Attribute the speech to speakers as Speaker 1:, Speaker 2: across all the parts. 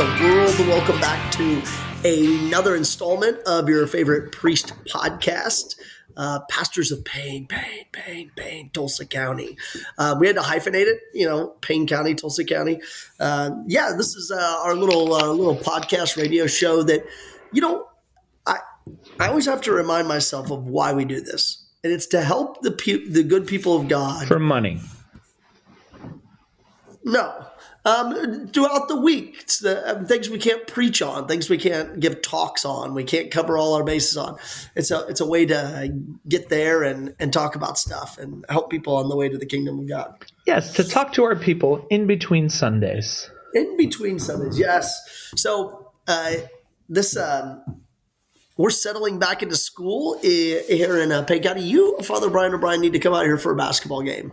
Speaker 1: the world. Welcome back to another installment of your favorite priest podcast, Pastors of Payne, Tulsa County. We had to hyphenate it, Payne County, Tulsa County. This is our little podcast radio show that, I I always have to remind myself of why we do this, and it's to help the good people of God.
Speaker 2: For money.
Speaker 1: No. Throughout the week, it's the things we can't preach on, things we can't give talks on, we can't cover all our bases on. It's a way to get there and talk about stuff and help people on the way to the kingdom of God.
Speaker 2: Yes, to talk to our people in between Sundays.
Speaker 1: In between Sundays, yes. So we're settling back into school here in Payne County. You, Father Brian O'Brien, need to come out here for a basketball game.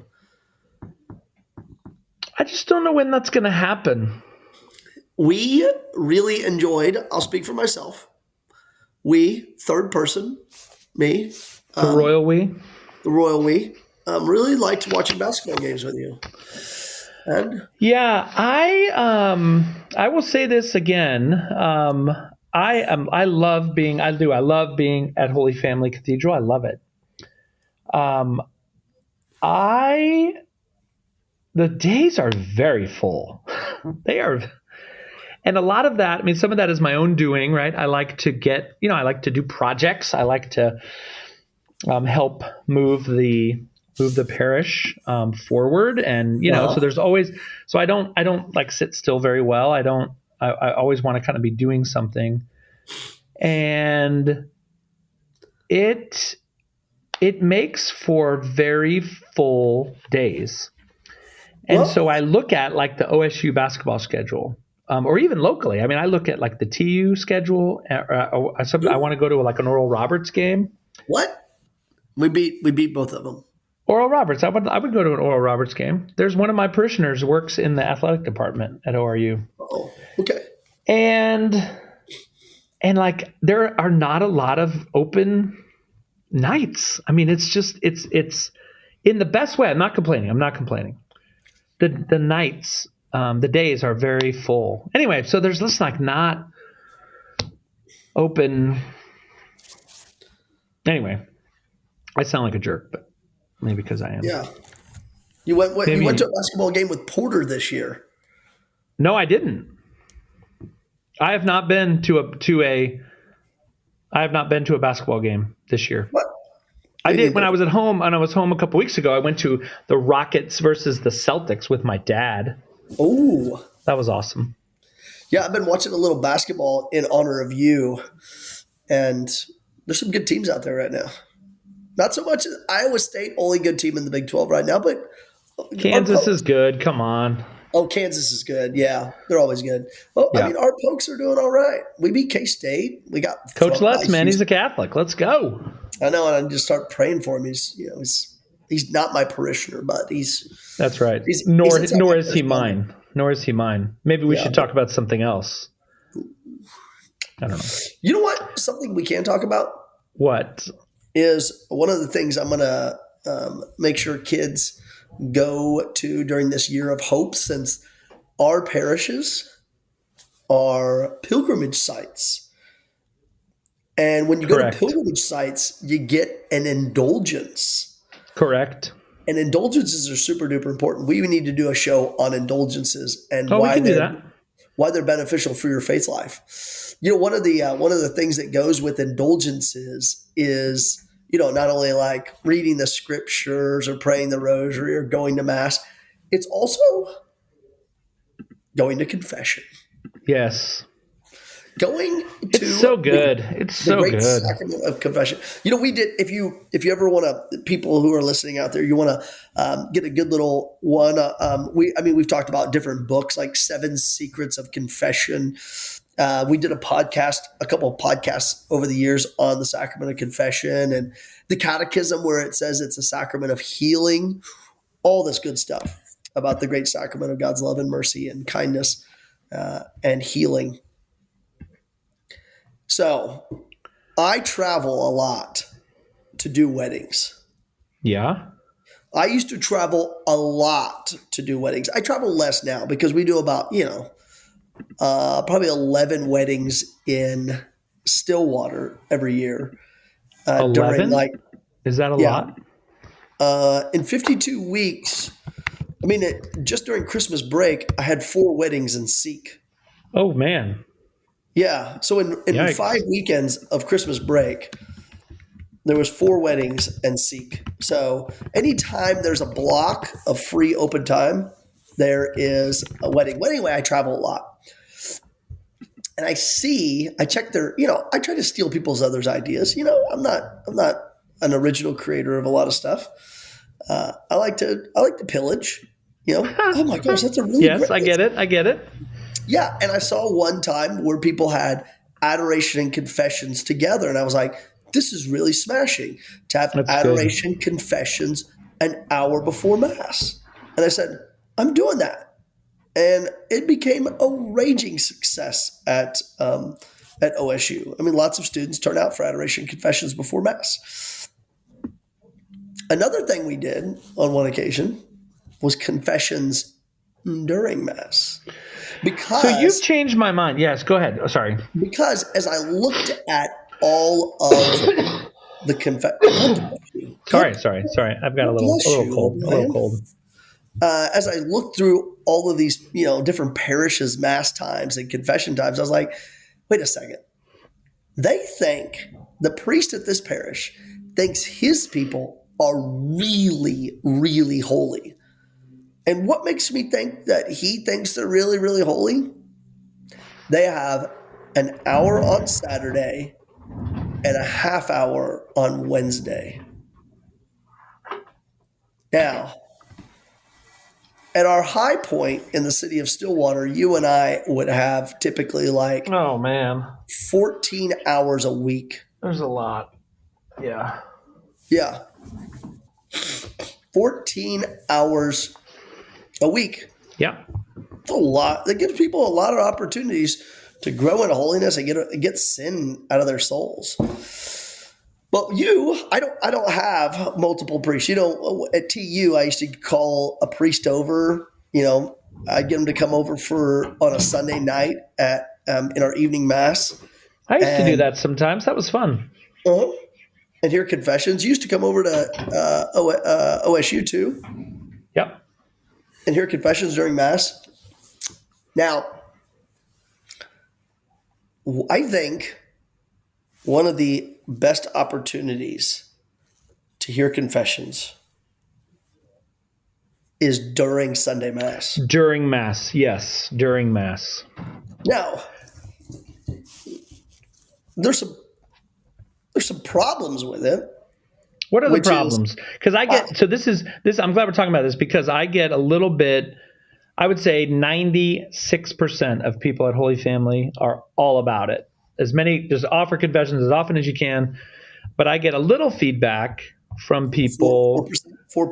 Speaker 2: I just don't know when that's going to happen.
Speaker 1: We really enjoyed, I'll speak for myself, we, third person, me.
Speaker 2: The royal we.
Speaker 1: Really liked watching basketball games with you. And
Speaker 2: yeah, I will say this again. I love being at Holy Family Cathedral. I love it. The days are very full. They are. And a lot of that, some of that is my own doing, right? I like to do projects. I like to help move the parish forward. And, so there's always, so I don't like sit still very well. I always want to kind of be doing something. And it makes for very full days. And so I look at like the OSU basketball schedule, or even locally. I look at like the TU schedule. I want to go to like an Oral Roberts game.
Speaker 1: What? We beat both of them.
Speaker 2: Oral Roberts. I would go to an Oral Roberts game. There's one of my parishioners works in the athletic department at ORU.
Speaker 1: Oh, okay.
Speaker 2: And like there are not a lot of open nights. It's in the best way. I'm not complaining. The nights, the days are very full. Anyway, so there's just like not open. Anyway, I sound like a jerk, but maybe because I am.
Speaker 1: Yeah. You went to a basketball game with Porter this year.
Speaker 2: No, I didn't. I have not been to a basketball game this year.
Speaker 1: What?
Speaker 2: I did when I was at home, and I was home a couple weeks ago. I went to the Rockets versus the Celtics with my dad.
Speaker 1: Oh,
Speaker 2: that was awesome.
Speaker 1: Yeah, I've been watching a little basketball in honor of you, and there's some good teams out there right now. Not so much Iowa State, only good team in the Big 12 right now, but
Speaker 2: Kansas is good. Come on.
Speaker 1: Oh, Kansas is good. Yeah, they're always good. Well, yeah. Our Pokes are doing all right. We beat K-State. We got
Speaker 2: Coach Lutz, man. He's a Catholic. Let's go.
Speaker 1: I know, and I just start praying for him. He's not my parishioner, but he's.
Speaker 2: That's right. Nor is he mine. Maybe we should talk about something else. I don't know.
Speaker 1: You know what? Something we can talk about.
Speaker 2: What
Speaker 1: is one of the things I'm going to make sure kids go to during this year of hope, since our parishes are pilgrimage sites. And when you go to pilgrimage sites, you get an indulgence.
Speaker 2: Correct.
Speaker 1: And indulgences are super duper important. We even need to do a show on indulgences and why they're beneficial for your faith life. One of the things that goes with indulgences is not only like reading the scriptures or praying the rosary or going to mass, it's also going to confession.
Speaker 2: Yes.
Speaker 1: It's
Speaker 2: so good. It's so good.
Speaker 1: Sacrament of confession. We did. If you ever want to, people who are listening out there, you want to get a good little one. We've talked about different books like 7 Secrets of Confession. We did a couple of podcasts over the years on the Sacrament of Confession and the Catechism, where it says it's a sacrament of healing. All this good stuff about the great sacrament of God's love and mercy and kindness and healing. So I travel a lot to do weddings.
Speaker 2: Yeah.
Speaker 1: I used to travel a lot to do weddings. I travel less now because we do about, probably 11 weddings in Stillwater every year during
Speaker 2: 11?
Speaker 1: like,
Speaker 2: Is that a
Speaker 1: yeah,
Speaker 2: lot?
Speaker 1: in 52 weeks. I mean, just during Christmas break, I had 4 weddings in Sikh.
Speaker 2: Oh man.
Speaker 1: Yeah. So in five
Speaker 2: Yikes.
Speaker 1: weekends of Christmas break, there was 4 weddings and Sikh. So anytime there's a block of free open time, there is a wedding. But anyway, I travel a lot. And I check their, I try to steal people's others' ideas. I'm not an original creator of a lot of stuff. I like to pillage. Oh my gosh, that's a really
Speaker 2: Yes,
Speaker 1: great.
Speaker 2: I get it. I get it.
Speaker 1: Yeah, and I saw one time where people had adoration and confessions together, and I was like, this is really smashing to have
Speaker 2: That's good.
Speaker 1: adoration confessions an hour before mass. And I said, I'm doing that, and it became a raging success at OSU. I mean, lots of students turn out for adoration confessions before mass. Another thing we did on one occasion was confessions during mass
Speaker 2: So you've
Speaker 1: because
Speaker 2: changed my mind. Yes, go ahead. Oh, sorry.
Speaker 1: because as I looked at all of the God bless you,
Speaker 2: Sorry. I've got
Speaker 1: God
Speaker 2: a
Speaker 1: bless
Speaker 2: little
Speaker 1: you, old
Speaker 2: cold. A little
Speaker 1: man.
Speaker 2: cold.
Speaker 1: As I looked through all of these, different parishes, mass times and confession times, I was like, wait a second. They think the priest at this parish thinks his people are really, really holy. And what makes me think that he thinks they're really, really holy? They have an hour on Saturday and a half hour on Wednesday. Now, at our high point in the city of Stillwater, you and I would have typically like
Speaker 2: Oh man,
Speaker 1: 14 hours a week.
Speaker 2: there's a lot. Yeah.
Speaker 1: Yeah, 14 hours a week.
Speaker 2: Yeah.
Speaker 1: It's a lot. That gives people a lot of opportunities to grow in holiness and get sin out of their souls. But I don't have multiple priests. At TU, I used to call a priest over. I'd get him to come over for on a Sunday night at in our evening mass,
Speaker 2: I used to do
Speaker 1: and
Speaker 2: that sometimes. That was fun.
Speaker 1: uh, and hear confessions. Used to come over to OSU too
Speaker 2: Yep.
Speaker 1: and hear confessions during mass. Now, I think one of the best opportunities to hear confessions is during Sunday mass.
Speaker 2: During mass. Yes, during mass.
Speaker 1: Now, there's some there's some problems with it,
Speaker 2: What are the
Speaker 1: which is
Speaker 2: problems? Because I
Speaker 1: uh,
Speaker 2: get so this is this. I'm glad we're talking about this because I get a little bit. I would say 96% of people at Holy Family are all about it. Just offer confessions as often as you can. But I get a little feedback from
Speaker 1: four
Speaker 2: people
Speaker 1: percent, four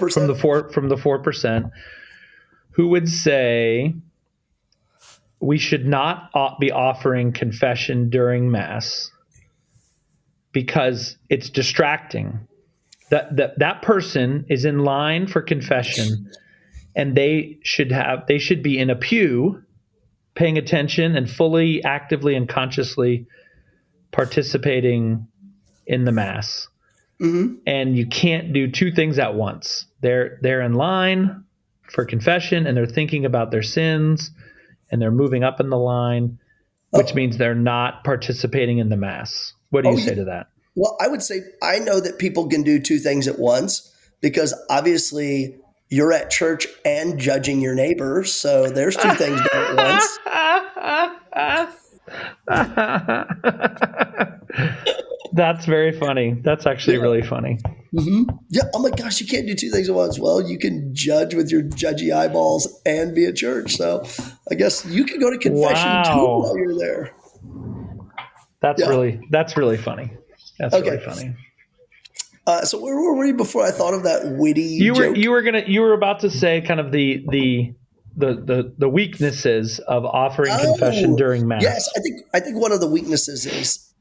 Speaker 2: from
Speaker 1: percent.
Speaker 2: the 4% who would say we should not be offering confession during mass because it's distracting. That person is in line for confession and they should be in a pew paying attention and fully actively and consciously participating in the mass.
Speaker 1: Mm-hmm.
Speaker 2: And you can't do two things at once. They're in line for confession and they're thinking about their sins and they're moving up in the line, which
Speaker 1: Oh,
Speaker 2: means they're not participating in the mass. What do you
Speaker 1: oh
Speaker 2: say
Speaker 1: yeah.
Speaker 2: to that?
Speaker 1: Well, I would say I know that people can do two things at once because obviously you're at church and judging your neighbor, so there's two things done at once.
Speaker 2: That's very funny. That's actually
Speaker 1: Yeah.
Speaker 2: really funny.
Speaker 1: Hmm. Yeah. Oh my gosh, you can't do two things at once. Well, you can judge with your judgy eyeballs and be at church. So I guess you can go to confession too while
Speaker 2: Wow.
Speaker 1: you're there.
Speaker 2: That's
Speaker 1: Yeah.
Speaker 2: really funny. That's really
Speaker 1: Okay.
Speaker 2: funny.
Speaker 1: So where were we before I thought of that witty joke?
Speaker 2: You were about to say kind of the weaknesses of offering confession
Speaker 1: Oh,
Speaker 2: during
Speaker 1: yes.
Speaker 2: mass.
Speaker 1: I think one of the weaknesses is,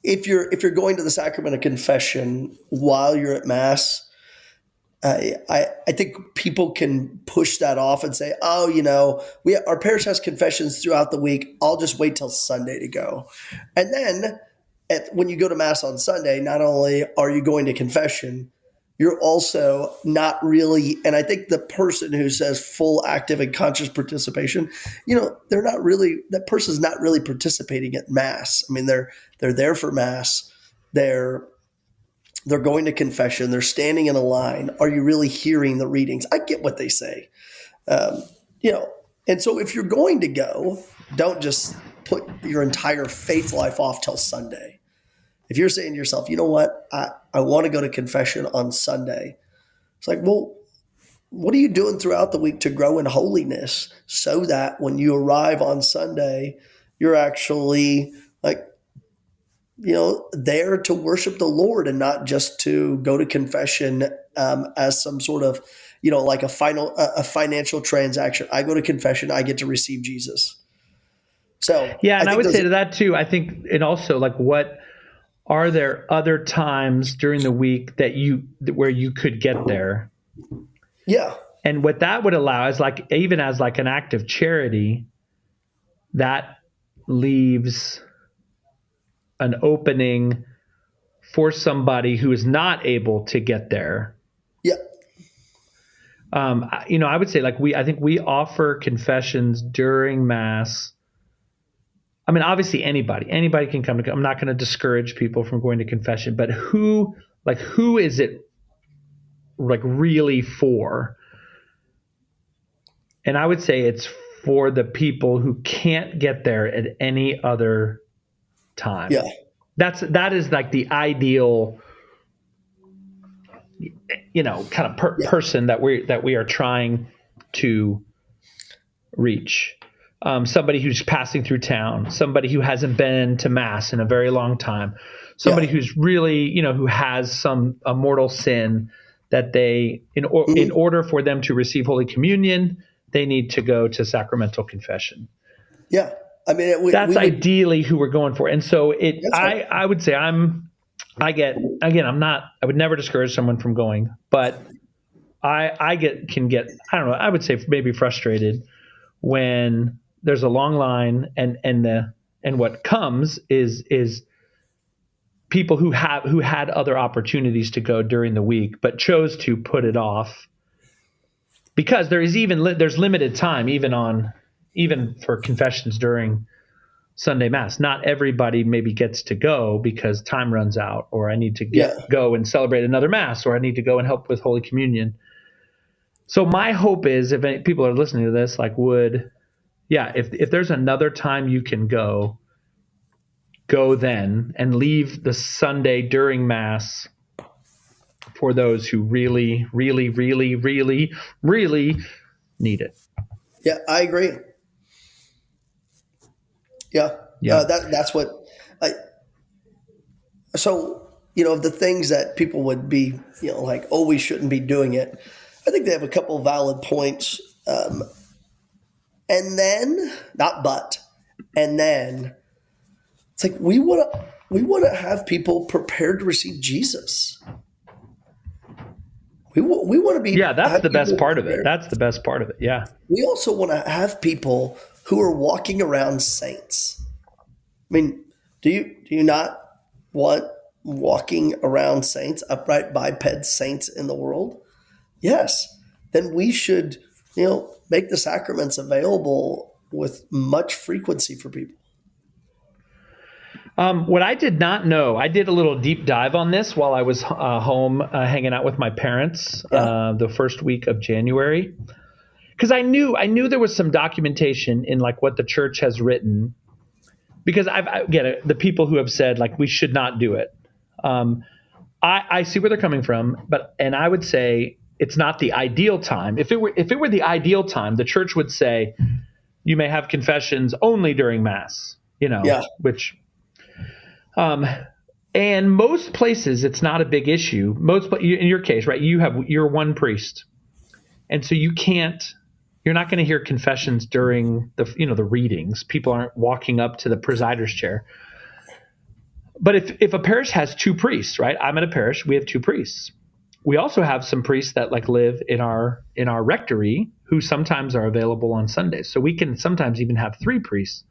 Speaker 1: if you're going to the sacrament of confession while you're at mass, I think people can push that off and say, oh, our parish has confessions throughout the week. I'll just wait till Sunday to go. And then when you go to Mass on Sunday, not only are you going to confession, you're also not really, and I think the person who says full active and conscious participation, they're not really, that person's not really participating at Mass. I mean, they're there for Mass. They're going to confession. They're standing in a line. Are you really hearing the readings? I get what they say. Um, you know, and so if you're going to go, don't just put your entire faith life off till Sunday. If you're saying to yourself, you know what, I want to go to confession on Sunday. It's like, well, what are you doing throughout the week to grow in holiness so that when you arrive on Sunday, you're actually like, there to worship the Lord and not just to go to confession as some sort of, like a financial transaction. I go to confession, I get to receive Jesus. So
Speaker 2: Yeah,
Speaker 1: I
Speaker 2: and I
Speaker 1: think
Speaker 2: would
Speaker 1: those,
Speaker 2: say to that too. I think, and also like, what are there other times during the week where you could get there?
Speaker 1: yeah,
Speaker 2: And what that would allow is like, even as like an act of charity, that leaves an opening for somebody who is not able to get there.
Speaker 1: yeah,
Speaker 2: I would say like I think we offer confessions during Mass. I mean, obviously anybody can come to. I'm not going to discourage people from going to confession, but who is it like really for? And I would say it's for the people who can't get there at any other time.
Speaker 1: yeah,
Speaker 2: That is like the ideal, kind of
Speaker 1: yeah,
Speaker 2: person that we are trying to reach. Somebody who's passing through town, somebody who hasn't been to Mass in a very long time, somebody
Speaker 1: yeah,
Speaker 2: who's really, who has a mortal sin that they, in
Speaker 1: mhm,
Speaker 2: order for them to receive Holy Communion, they need to go to sacramental confession.
Speaker 1: yeah. I mean,
Speaker 2: That's
Speaker 1: we would.
Speaker 2: ideally who we're going for. And so
Speaker 1: That's right.
Speaker 2: I would say I would never discourage someone from going, but can get, I don't know, I would say maybe frustrated when there's a long line and what comes is people who had other opportunities to go during the week, but chose to put it off because there's limited time, even for confessions during Sunday Mass. Not everybody maybe gets to go because time runs out, or I need to
Speaker 1: Yeah,
Speaker 2: go and celebrate another Mass, or I need to go and help with Holy Communion. So my hope is, if any, people are listening to this, like, if there's another time you can go then and leave the Sunday during Mass for those who really, really, really, really, really need it.
Speaker 1: yeah, I agree. Yeah,
Speaker 2: Yeah.
Speaker 1: that's what. I, so the things that people would be like, oh, we shouldn't be doing it. I think they have a couple of valid points. And then, not but, and then it's like we want to have people prepared to receive Jesus. We want to
Speaker 2: Yeah, that's
Speaker 1: have
Speaker 2: the best
Speaker 1: people
Speaker 2: part of it.
Speaker 1: prepared.
Speaker 2: That's the best part of it. Yeah.
Speaker 1: We also want to have people who are walking around saints. I mean, do you not want walking around saints, upright biped saints in the world? Yes. Then we should, make the sacraments available with much frequency for people.
Speaker 2: What I did not know, I did a little deep dive on this while I was home hanging out with my parents
Speaker 1: Yeah.
Speaker 2: the first week of January, because I knew there was some documentation in like what the church has written, because I get it, the people who have said like we should not do it. I see where they're coming from, and I would say it's not the ideal time. If it were the ideal time, the church would say you may have confessions only during Mass,
Speaker 1: Yeah.
Speaker 2: which and most places it's not a big issue. In your case, right? You're one priest, and so you're not going to hear confessions during the readings. People aren't walking up to the presider's chair. But if a parish has two priests, right? I'm at a parish, we have two priests. we also have some priests that like live in our rectory who sometimes are available on Sundays. So we can sometimes even have 3 priests.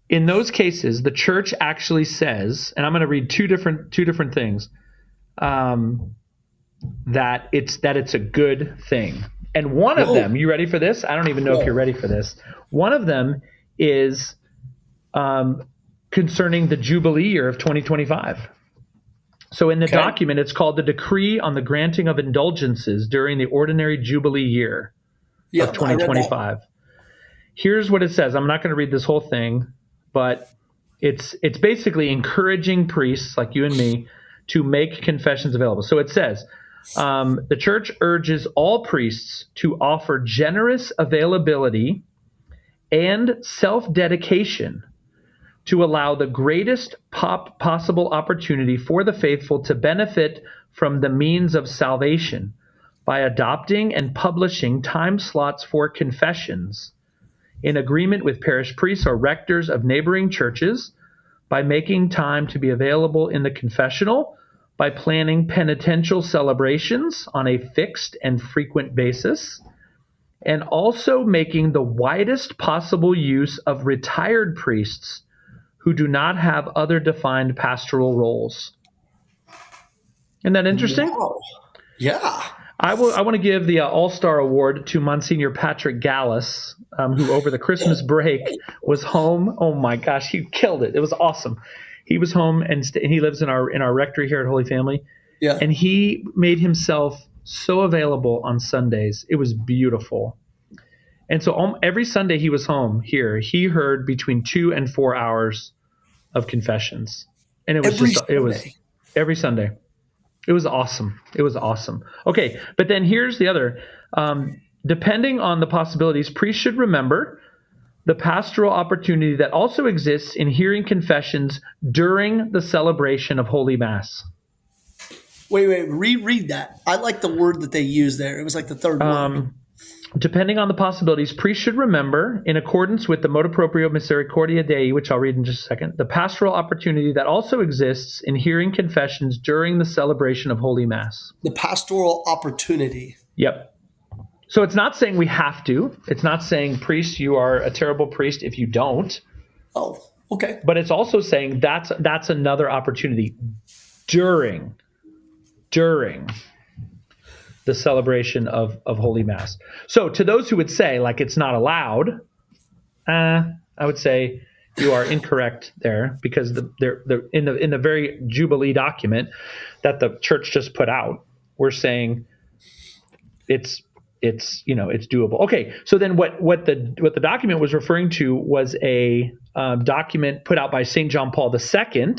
Speaker 2: In those cases, the church actually says, and I'm going to read two different things, that it's a good thing. And one of
Speaker 1: Whoa.
Speaker 2: them, you ready for this? I don't even know if you're
Speaker 1: Whoa.
Speaker 2: ready for this. One of them is concerning the Jubilee year of 2025. So in the
Speaker 1: Okay.
Speaker 2: document, it's called the Decree on the Granting of Indulgences during the Ordinary Jubilee Year
Speaker 1: Yeah,
Speaker 2: of
Speaker 1: I read that.
Speaker 2: 2025. Here's what it says. I'm not going to read this whole thing, but it's basically encouraging priests like you and me to make confessions available. So it says, the church urges all priests to offer generous availability and self-dedication to allow the greatest possible opportunity for the faithful to benefit from the means of salvation by adopting and publishing time slots for confessions in agreement with parish priests or rectors of neighboring churches, by making time to be available in the confessional, by planning penitential celebrations on a fixed and frequent basis, and also making the widest possible use of retired priests who do not have other defined pastoral roles. Isn't that interesting?
Speaker 1: Wow. Yeah.
Speaker 2: I want to give the All-Star Award to Monsignor Patrick Gallus, who over the Christmas break was home. Oh my gosh, he killed it. It was awesome. He was home and he lives in our rectory here at Holy Family,
Speaker 1: Yeah.
Speaker 2: and he made himself so available on Sundays. It was beautiful. And so every Sunday he was home here, he heard between 2 and 4 hours of confessions. And
Speaker 1: Every
Speaker 2: it was
Speaker 1: Sunday.
Speaker 2: every Sunday. It was awesome. It was awesome. Okay, but then here's the other. Depending on the possibilities, priests should remember the pastoral opportunity that also exists in hearing confessions during the celebration of Holy Mass.
Speaker 1: Wait, reread that. I like the word that they used there. It was like the third word.
Speaker 2: Depending on the possibilities, priests should remember, in accordance with the motu proprio misericordia Dei, which I'll read in just a second, the pastoral opportunity that also exists in hearing confessions during the celebration of Holy Mass.
Speaker 1: The pastoral opportunity.
Speaker 2: Yep. So it's not saying we have to. It's not saying, priest, you are a terrible priest if you don't.
Speaker 1: Oh, okay.
Speaker 2: But it's also saying that's another opportunity during the celebration of Holy Mass. So to those who would say, like, it's not allowed, I would say you are incorrect there, because they're in the very Jubilee document that the church just put out, we're saying it's doable. Okay, so then what the document was referring to was a document put out by St. John Paul II,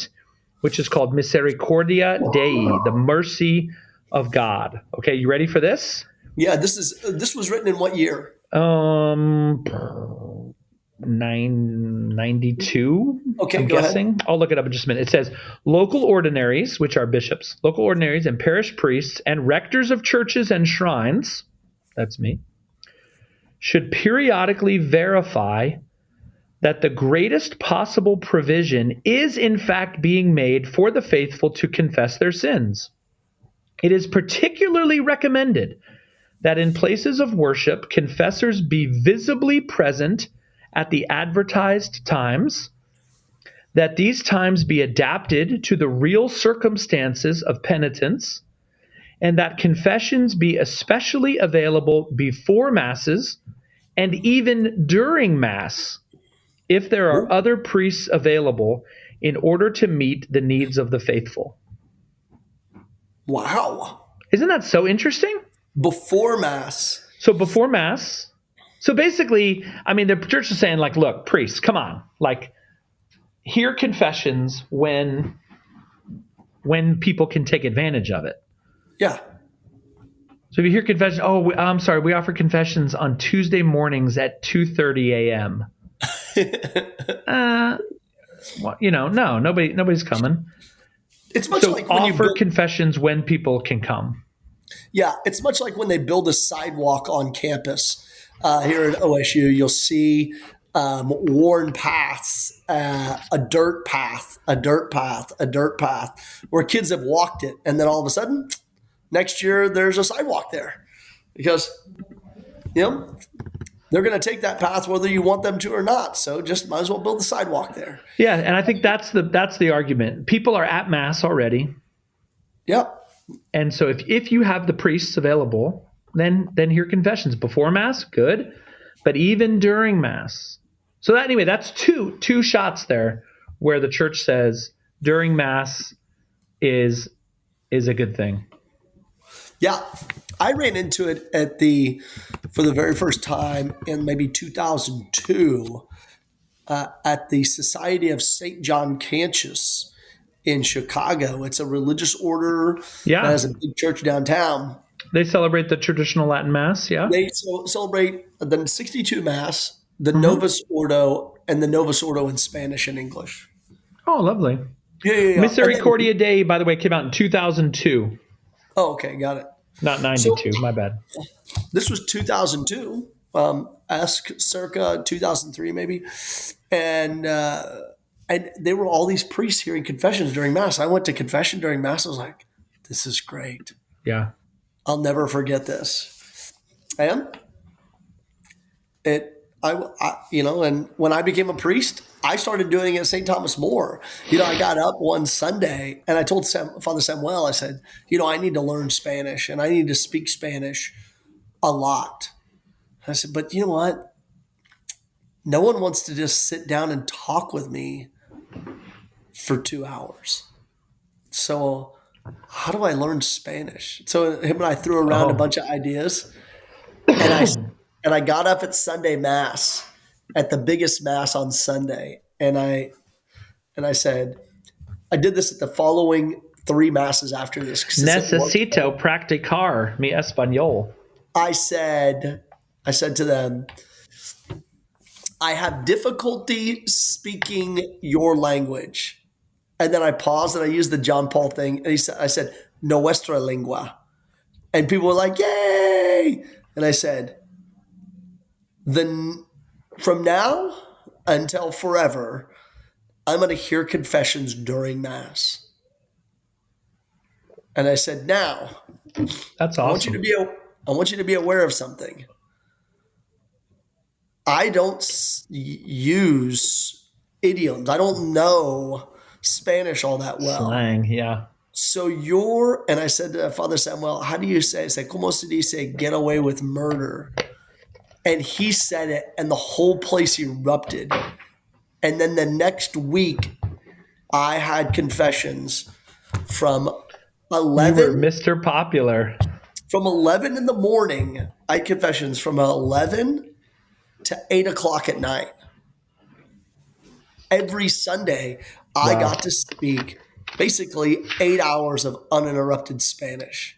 Speaker 2: which is called Misericordia Dei, the mercy of God. Okay, you ready for this?
Speaker 1: Yeah, this was written in what year?
Speaker 2: 992,
Speaker 1: Okay,
Speaker 2: I'm
Speaker 1: go ahead.
Speaker 2: guessing. I'll look it up in just a minute. It says, local ordinaries, which are bishops, local ordinaries and parish priests and rectors of churches and shrines, that's me, should periodically verify that the greatest possible provision is in fact being made for the faithful to confess their sins. It is particularly recommended that in places of worship, confessors be visibly present at the advertised times, that these times be adapted to the real circumstances of penitence, and that confessions be especially available before Masses and even during Mass, if there are other priests available, in order to meet the needs of the faithful.
Speaker 1: Wow.
Speaker 2: Isn't that so interesting?
Speaker 1: Before Mass.
Speaker 2: So before Mass, so basically, I mean, the church is saying, like, look, priests, come on, like, hear confessions when people can take advantage of it.
Speaker 1: Yeah.
Speaker 2: So if you hear confession, I'm sorry, we offer confessions on Tuesday mornings at 2:30 a.m. Well, no, nobody's coming.
Speaker 1: It's much
Speaker 2: So
Speaker 1: like when you
Speaker 2: offer
Speaker 1: build,
Speaker 2: confessions when people can come.
Speaker 1: yeah, it's much like when they build a sidewalk on campus. Here at OSU, you'll see worn paths, a dirt path, where kids have walked it, and then all of a sudden, next year there's a sidewalk there because, you know, they're going to take that path whether you want them to or not. So just might as well build the sidewalk there.
Speaker 2: Yeah, and I think that's the argument. People are at mass already.
Speaker 1: Yep.
Speaker 2: And so if you have the priests available, then hear confessions before mass, good. But even during mass. So that anyway, that's two shots there where the church says during mass is a good thing.
Speaker 1: Yeah. I ran into it for the very first time in maybe 2002 at the Society of St. John Cantius in Chicago. It's a religious order that
Speaker 2: Yeah.
Speaker 1: has a big church downtown.
Speaker 2: They celebrate the traditional Latin mass, yeah.
Speaker 1: They celebrate the 62 Mass, the
Speaker 2: Mm-hmm.
Speaker 1: Novus Ordo, and the Novus Ordo in Spanish and English.
Speaker 2: Oh, lovely.
Speaker 1: Yeah, yeah, yeah. And then,
Speaker 2: Misericordia Dei, by the way, came out in 2002,
Speaker 1: oh, okay, got it.
Speaker 2: not
Speaker 1: So
Speaker 2: 92. My bad.
Speaker 1: this was 2002, ask circa 2003 maybe, and there were all these priests hearing confessions during Mass. I went to confession during Mass. I was like, this is great.
Speaker 2: Yeah.
Speaker 1: I'll never forget this. And and when I became a priest, I started doing it at St. Thomas More. I got up one Sunday and I told Father Samuel, I said, I need to learn Spanish and I need to speak Spanish a lot. I said, but you know what? No one wants to just sit down and talk with me for 2 hours. So how do I learn Spanish? So him and I threw around a
Speaker 2: Oh,
Speaker 1: bunch of ideas, and I got up at Sunday Mass, at the biggest Mass on Sunday, and I said, I did this at the following three Masses after this because this at work.
Speaker 2: necesito practicar mi español.
Speaker 1: I said to them, I have difficulty speaking your language. And then I paused and I used the John Paul thing. And I said, nuestra lengua. And people were like, yay. And I said, then from now until forever, I'm going to hear confessions during Mass. And I said, now,
Speaker 2: That's
Speaker 1: I want you to
Speaker 2: awesome.
Speaker 1: be aware of something. I don't use idioms. I don't know Spanish all that well.
Speaker 2: Slang, yeah.
Speaker 1: So and I said to Father Samuel, how do you say? I said, ¿Cómo se dice get away with murder? And he said it, and the whole place erupted. And then the next week, I had confessions from
Speaker 2: You were
Speaker 1: 11
Speaker 2: Mr. Popular.
Speaker 1: in the morning. I had confessions from 11 to 8 o'clock at night. Every Sunday, I
Speaker 2: Wow.
Speaker 1: got to speak basically 8 hours of uninterrupted Spanish.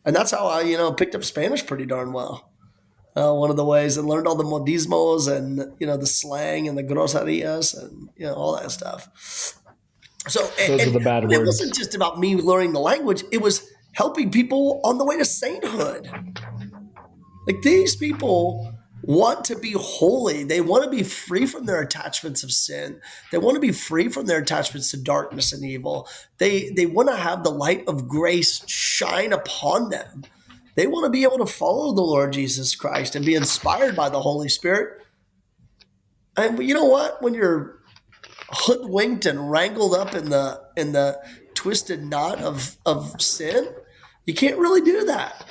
Speaker 1: And that's how I, picked up Spanish pretty darn well. One of the ways, and learned all the modismos and, the slang and the groserías and, all that stuff. So,
Speaker 2: Those are
Speaker 1: and
Speaker 2: the bad
Speaker 1: it wasn't
Speaker 2: words.
Speaker 1: just about me learning the language. It was helping people on the way to sainthood. Like, these people want to be holy. They want to be free from their attachments of sin. They want to be free from their attachments to darkness and evil. They want to have the light of grace shine upon them. They want to be able to follow the Lord Jesus Christ and be inspired by the Holy Spirit. And you know what? When you're hoodwinked and wrangled up in the twisted knot of sin, you can't really do that.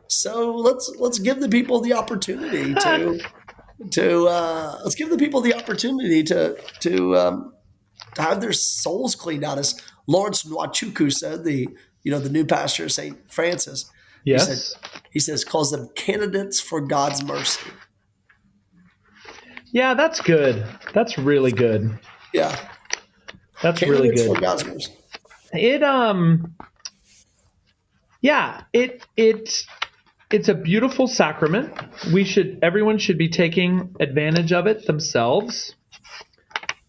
Speaker 1: So let's give the people the opportunity let's give the people the opportunity to have their souls cleaned out. As Lawrence Nwachuku said, the new pastor of St. Francis,
Speaker 2: Yes.
Speaker 1: he says calls them candidates for God's mercy.
Speaker 2: Yeah, that's good. That's really good.
Speaker 1: Yeah,
Speaker 2: That's really
Speaker 1: candidates for
Speaker 2: good.
Speaker 1: God's mercy.
Speaker 2: It yeah, it's a beautiful sacrament. Everyone should be taking advantage of it themselves.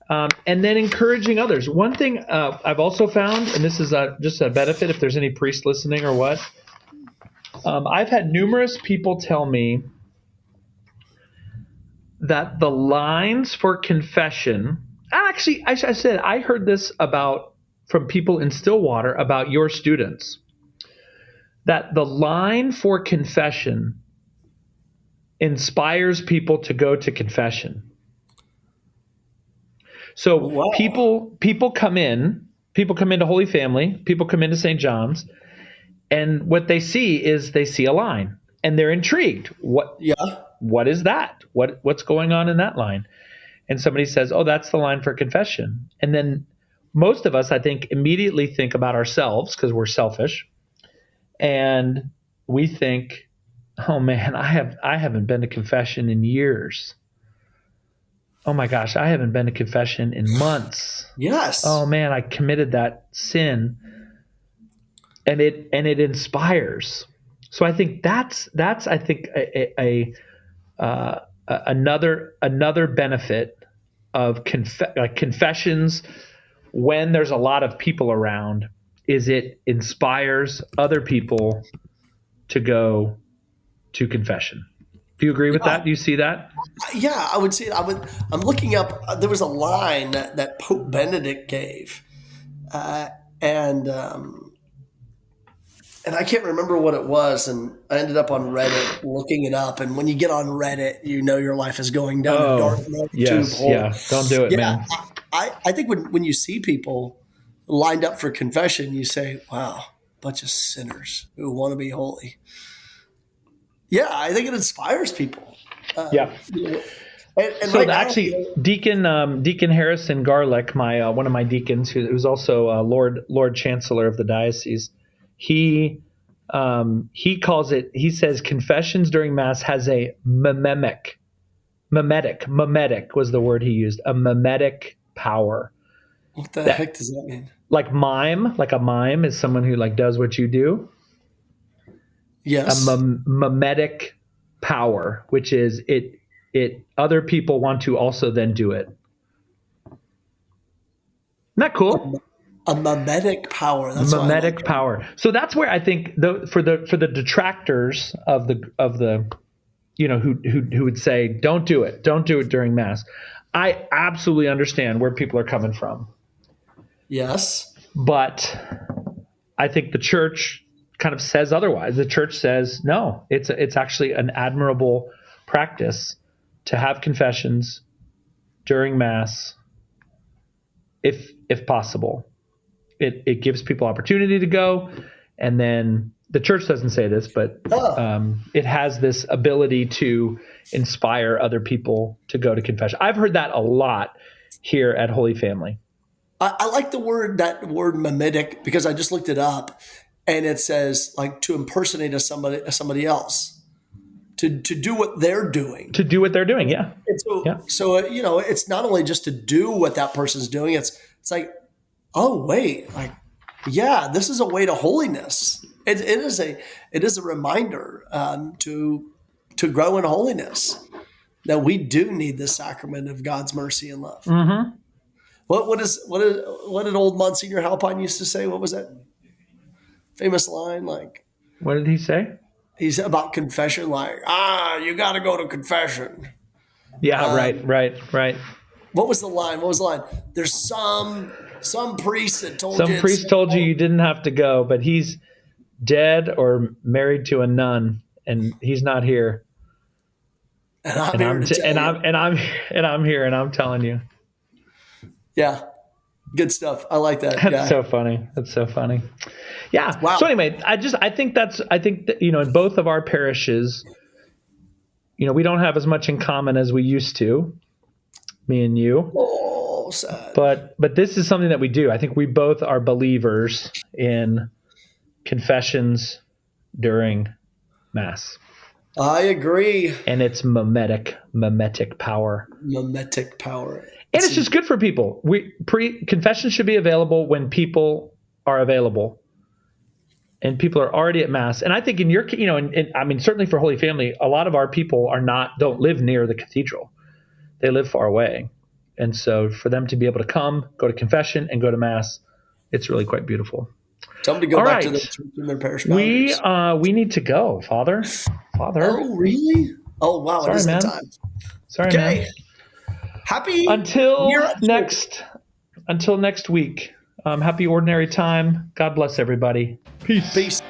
Speaker 2: And then encouraging others. One thing I've also found, and this is just a benefit if there's any priest listening or what, I've had numerous people tell me that the lines for confession, actually, I said, I heard this from people in Stillwater about your students. that the line for confession inspires people to go to confession. So
Speaker 1: Wow.
Speaker 2: people come into Holy Family, people come into St. John's, and what they see is they see a line, and they're intrigued.
Speaker 1: Yeah.
Speaker 2: What is that? What's going on in that line? And somebody says, "Oh, that's the line for confession." And then most of us, I think, immediately think about ourselves because we're selfish, and we think, "Oh man, I haven't been to confession in years. Oh my gosh, I haven't been to confession in months. Oh
Speaker 1: Yes.
Speaker 2: man, I committed that sin." And it inspires. So I think that's I think another benefit of confessions when there's a lot of people around is it inspires other people to go to confession. Do you agree with
Speaker 1: Yeah.
Speaker 2: that? Do you see that?
Speaker 1: Yeah, I would say I would. I'm looking up. There was a line that Pope Benedict gave, uh, and and I can't remember what it was. And I ended up on Reddit looking it up. And when you get on Reddit, you know your life is going down a dark
Speaker 2: Oh,
Speaker 1: tube
Speaker 2: yes,
Speaker 1: hole.
Speaker 2: yeah. Don't do it,
Speaker 1: Yeah,
Speaker 2: man.
Speaker 1: I think when you see people lined up for confession, you say, "Wow, bunch of sinners who want to be holy." Yeah, I think it inspires people.
Speaker 2: Yeah.
Speaker 1: You know, and
Speaker 2: So
Speaker 1: right now,
Speaker 2: actually, Deacon Harrison Garlick, my one of my deacons, who's also Lord Chancellor of the diocese, he he calls it. He says confessions during Mass has a mimetic was the word he used. A mimetic power
Speaker 1: what the
Speaker 2: that,
Speaker 1: heck does that mean?
Speaker 2: like a mime is someone who like does what you do. A
Speaker 1: Yes.
Speaker 2: mimetic power, which is it other people want to also then do it. Isn't that cool?
Speaker 1: A mimetic power. That's what I like.
Speaker 2: Mimetic power. So that's where I think for the detractors of the who would say don't do it during Mass. I absolutely understand where people are coming from,
Speaker 1: Yes.
Speaker 2: but I think the church kind of says otherwise. The church says no. It's actually an admirable practice to have confessions during Mass, if possible. It gives people opportunity to go, and then the church doesn't say this, but
Speaker 1: Oh,
Speaker 2: it has this ability to inspire other people to go to confession. I've heard that a lot here at Holy Family.
Speaker 1: I like that word mimetic because I just looked it up, and it says like to impersonate somebody else, to do what they're doing.
Speaker 2: To do what they're doing, yeah,
Speaker 1: And so
Speaker 2: yeah,
Speaker 1: it's not only just to do what that person's doing. It's like, oh wait, like, yeah, this is a way to holiness. It is a reminder to grow in holiness, that we do need the sacrament of God's mercy and love.
Speaker 2: mm-hmm.
Speaker 1: What did old Monsignor Halpine used to say? What was that famous line? Like,
Speaker 2: What did he say?
Speaker 1: he's about confession, like, you got to go to confession.
Speaker 2: Yeah, right.
Speaker 1: What was the line? What was the line? There's some priest that told you
Speaker 2: Some
Speaker 1: it's
Speaker 2: priest told you you didn't have to go, but he's dead or married to a nun, and he's not here.
Speaker 1: and I'm
Speaker 2: And
Speaker 1: here
Speaker 2: I'm
Speaker 1: to
Speaker 2: t-
Speaker 1: tell you.
Speaker 2: and I'm here, and I'm telling you.
Speaker 1: Yeah, good stuff. I like that
Speaker 2: That's
Speaker 1: guy.
Speaker 2: so funny. That's so funny. Yeah. So
Speaker 1: Wow.
Speaker 2: anyway, I think that in both of our parishes, we don't have as much in common as we used to, me and you.
Speaker 1: Oh, sad.
Speaker 2: But this is something that we do. I think we both are believers in confessions during Mass,
Speaker 1: I agree.
Speaker 2: and its mimetic power.
Speaker 1: Mimetic power.
Speaker 2: And it's just good for people. Confession should be available when people are available, and people are already at Mass. And I think in your, I mean, certainly for Holy Family, a lot of our people don't live near the cathedral. They live far away. And so for them to be able to come, go to confession, and go to Mass, it's really quite beautiful.
Speaker 1: Tell them to go
Speaker 2: All
Speaker 1: back to their
Speaker 2: right.
Speaker 1: church and their parish
Speaker 2: We
Speaker 1: boundaries.
Speaker 2: uh we need to go, Father. Father.
Speaker 1: Oh, really? Oh, wow. It
Speaker 2: Sorry,
Speaker 1: is that
Speaker 2: man.
Speaker 1: time.
Speaker 2: Sorry, man.
Speaker 1: Okay. Happy
Speaker 2: Until
Speaker 1: year at church.
Speaker 2: next until next week. Happy ordinary time. God bless everybody. Peace.
Speaker 1: Peace.